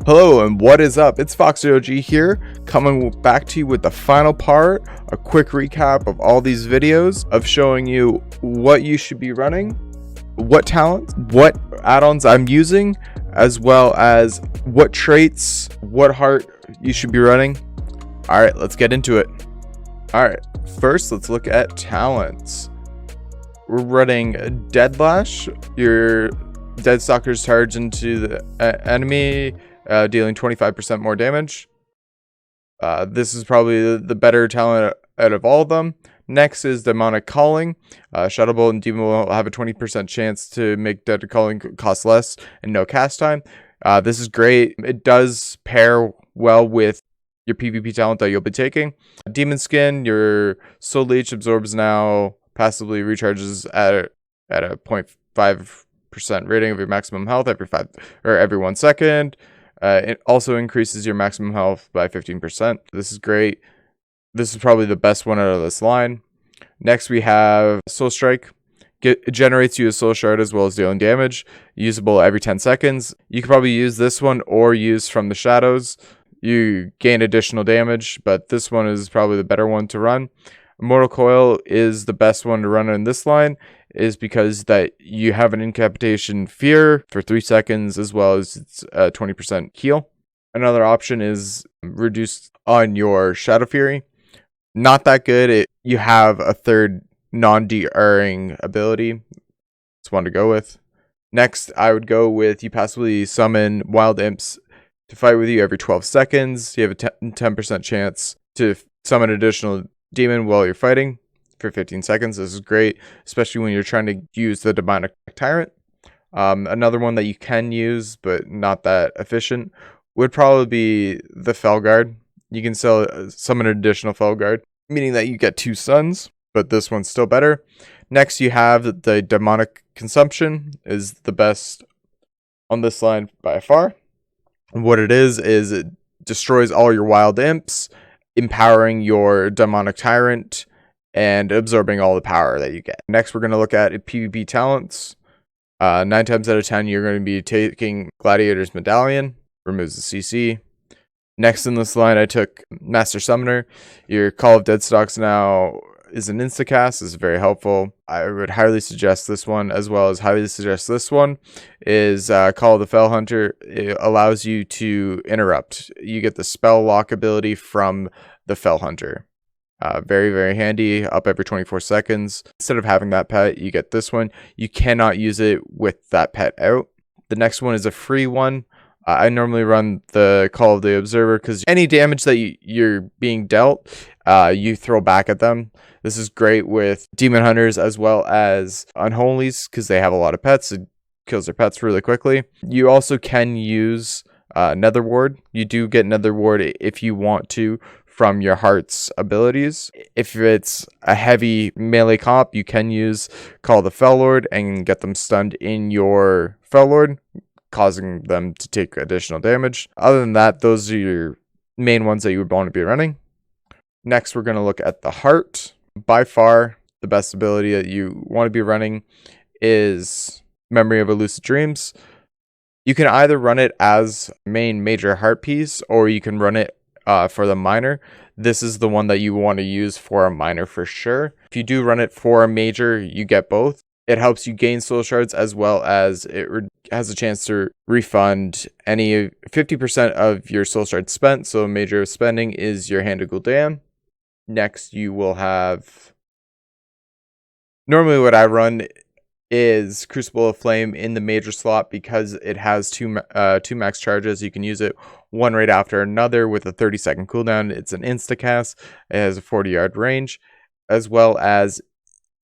Hello and what is up? It's Foxy OG here, coming back to you with the final part, a quick recap of all these videos of showing you what you should be running, what talents, what add-ons I'm using, as well as what traits, what heart you should be running. Alright, let's get into it. Alright, first let's look at talents. We're running Deadlash. Your Dead Stalker's charge into the enemy, dealing 25% more damage. This is probably the better talent out of all of them. Next is Demonic Calling. Shadowbolt and Demon will have a 20% chance to make Dead Calling cost less and no cast time. This is great. It does pair well with your PvP talent that you'll be taking. Demon Skin, your Soul Leech absorbs now, passively recharges at a 0.5% rating of your maximum health every 1 second. It also increases your maximum health by 15%. This is great. This is probably the best one out of this line. Next, we have Soul Strike. It generates you a soul shard as well as dealing damage. Usable every 10 seconds. You could probably use this one or use From the Shadows. You gain additional damage, but this one is probably the better one to run. Immortal Coil is the best one to run in this line, is because that you have an incapacitation fear for 3 seconds as well as it's a 20% heal. Another option is reduced on your Shadow Fury. Not that good. You have a third non-DRing ability. It's one to go with. Next, I would go with you passively summon Wild Imps to fight with you every 12 seconds. You have a 10% chance to summon additional demon while you're fighting for 15 seconds. This is great, especially when you're trying to use the Demonic Tyrant. Another one that you can use, but not that efficient, would probably be the Felguard. You can summon an additional Felguard, meaning that you get 2 stuns, but this one's still better. Next, you have the Demonic Consumption, is the best on this line by far. What it is it destroys all your Wild Imps, empowering your Demonic Tyrant, and absorbing all the power that you get. Next, we're going to look at PvP talents. 9 times out of 10, you're going to be taking Gladiator's Medallion, removes the CC. Next in this line, I took Master Summoner. Your Call of Deadstalks now is an instacast. This is very helpful. I would highly suggest this one, as well as highly suggest this one, is Call of the Fell Hunter. It allows you to interrupt. You get the spell lock ability from the Fell Hunter. Very, very handy, up every 24 seconds. Instead of having that pet, you get this one. You cannot use it with that pet out. The next one is a free one. I normally run the Call of the Observer because any damage that you're being dealt, you throw back at them. This is great with Demon Hunters as well as Unholies because they have a lot of pets. It kills their pets really quickly. You also can use Nether Ward. You do get Nether Ward if you want to from your heart's abilities. If it's a heavy melee comp, you can use Call the Fellord and get them stunned in your Fellord, causing them to take additional damage. Other than that, those are your main ones that you would want to be running. Next, we're going to look at the heart. By far, the best ability that you want to be running is Memory of Lucid Dreams. You can either run it as main major heart piece, or you can run it for the minor. This is the one that you want to use for a minor for sure. If you do run it for a major, you get both. It helps you gain soul shards, as well as it has a chance to refund any 50% of your soul shards spent. So major spending is your Hand of Gul'dan. Next, you will have, normally what I run is Crucible of Flame in the major slot because it has two max charges. You can use it one right after another with a 30-second cooldown. It's an instacast. It has a 40-yard range, as well as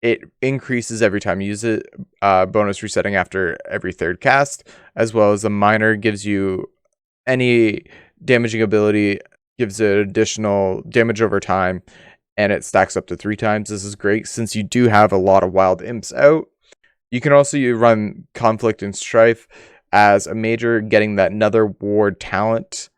it increases every time you use it. Bonus resetting after every 3rd cast, as well as a minor gives you any damaging ability, gives it additional damage over time, and it stacks up to 3 times. This is great since you do have a lot of Wild Imps out. You can also run Conflict and Strife as a major, getting that Nether Ward talent.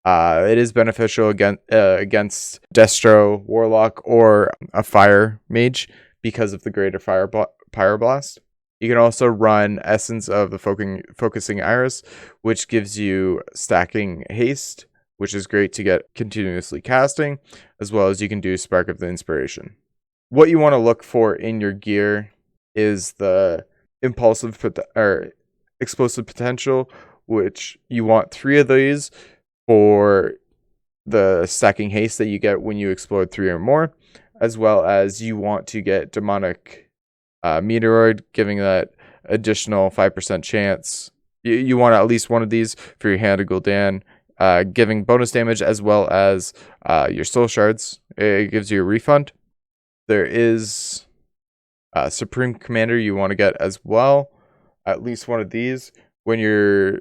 It is beneficial against Destro, Warlock, or a Fire Mage because of the greater Pyroblast. You can also run Essence of the Focusing Iris, which gives you stacking haste, which is great to get continuously casting, as well as you can do Spark of the Inspiration. What you want to look for in your gear is the explosive potential, which you want 3 of these for the stacking haste that you get when you explode 3 or more, as well as you want to get demonic meteoroid, giving that additional 5% chance. You want at least one of these for your hand of Gul'dan, giving bonus damage as well as your soul shards. It gives you a refund. There is Supreme Commander you want to get as well, at least one of these. When your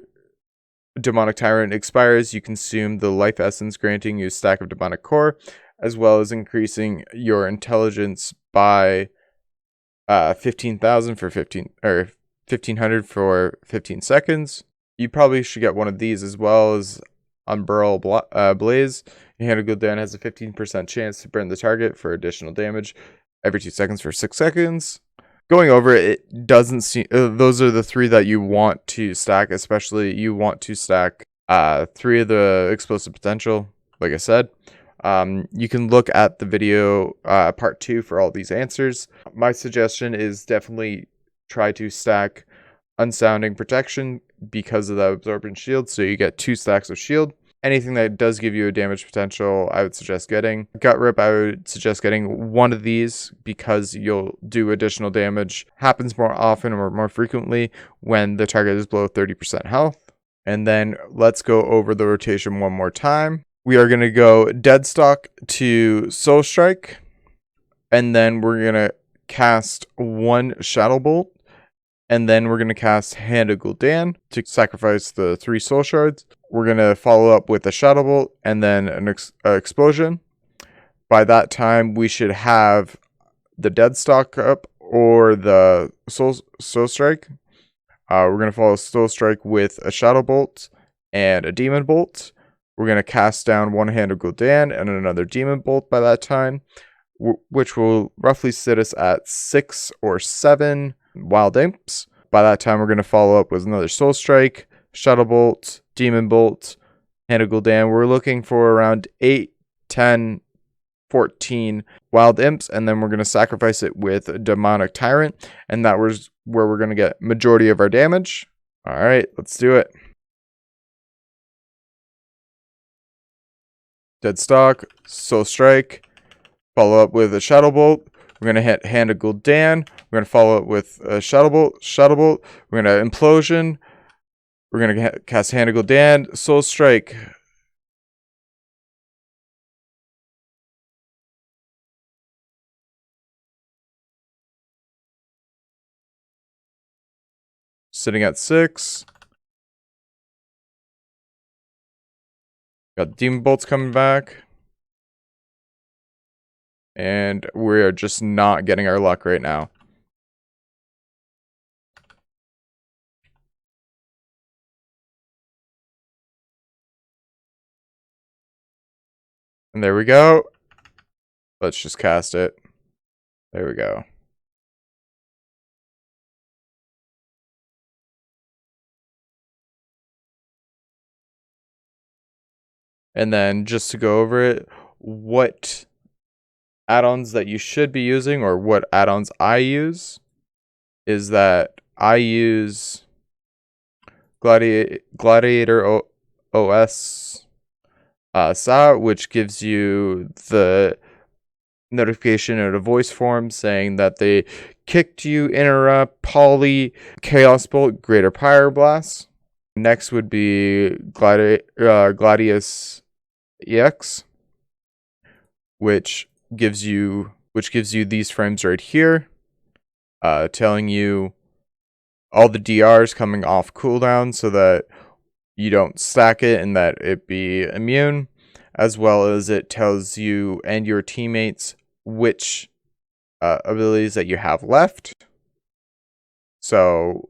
Demonic Tyrant expires, you consume the life essence, granting you a stack of Demonic Core, as well as increasing your intelligence by 15,000 for 15 or 1,500 for 15 seconds. You probably should get one of these as well as Umbral Blaze. Your Hand of Gul'dan has a 15% chance to burn the target for additional damage every 2 seconds for 6 seconds. Going over it doesn't seem those are the 3 that you want to stack, especially you want to stack 3 of the explosive potential, like I said. You can look at the video part 2 for all these answers. My suggestion is definitely try to stack Unsounding Protection because of the Absorbent Shield, so you get 2 stacks of shield. Anything that does give you a damage potential, I would suggest getting. Gut Rip, I would suggest getting one of these because you'll do additional damage. Happens more often or more frequently when the target is below 30% health. And then let's go over the rotation one more time. We are going to go Deadstock to Soul Strike, and then we're going to cast 1 Shadow Bolt, and then we're going to cast Hand of Gul'dan to sacrifice the 3 Soul Shards. We're going to follow up with a Shadow Bolt and then an Explosion. By that time, we should have the Deadstock up or the Soul Strike. We're going to follow Soul Strike with a Shadow Bolt and a Demon Bolt. We're going to cast down 1 Hand of Gul'dan and another Demon Bolt by that time, which will roughly sit us at 6 or 7 Wild Imps. By that time, we're going to follow up with another Soul Strike, Shadow Bolt, Demon Bolt, Hand of Gul'dan. We're looking for around 8, 10, 14 Wild Imps, and then we're going to sacrifice it with a Demonic Tyrant, and that was where we're going to get majority of our damage. All right, let's do it. Deadstock, Soul Strike, follow up with a Shadow Bolt. We're going to hit Hand of Gul'dan. We're going to follow up with a Shadow Bolt, Shadow Bolt. We're going to Implosion. We're going to cast Hand of Gul'dan, Soul Strike. Sitting at 6. Got Demon Bolts coming back. And we're just not getting our luck right now. And there we go. Let's just cast it. There we go. And then just to go over it, what add-ons that you should be using, or what add-ons I use, is that I use Gladiator OS SA, which gives you the notification in a voice form saying that they kicked you, interrupt, poly, chaos bolt, greater pyroblast. Next would be Gladius EX, which gives you these frames right here, telling you all the DRs coming off cooldown so that you don't stack it and that it be immune, as well as it tells you and your teammates which abilities that you have left. So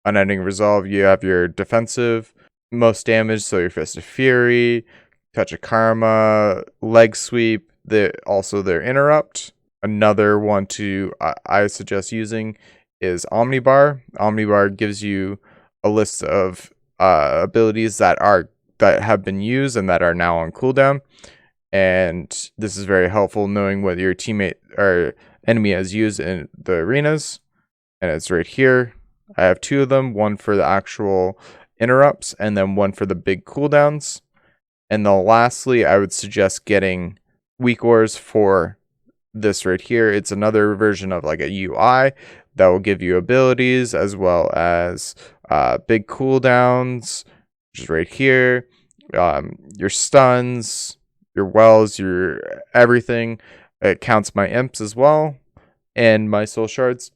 Unending Resolve, you have your defensive, most damage, so your Fist of Fury, Touch of Karma, Leg Sweep, also their Interrupt. Another one I suggest using is Omnibar. Omnibar gives you a list of abilities that have been used and that are now on cooldown. And this is very helpful knowing what your teammate or enemy has used in the arenas. And it's right here. I have 2 of them, one for the actual interrupts and then one for the big cooldowns. And then lastly, I would suggest getting weak ores for this right here. It's another version of like a UI that will give you abilities as well as big cooldowns, which is right here. Your stuns, your wells, your everything. It counts my imps as well and my soul shards.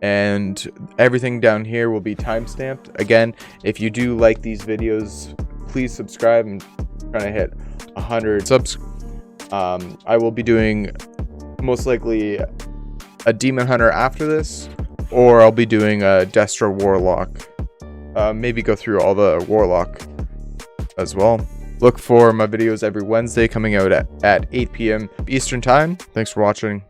And everything down here will be timestamped. Again, if you do like these videos, please subscribe. I'm trying to hit 100 subs. I will be doing most likely a demon hunter after this, or I'll be doing a Destra Warlock. Maybe go through all the Warlock as well. Look for my videos every Wednesday coming out at 8 p.m. Eastern time. Thanks for watching.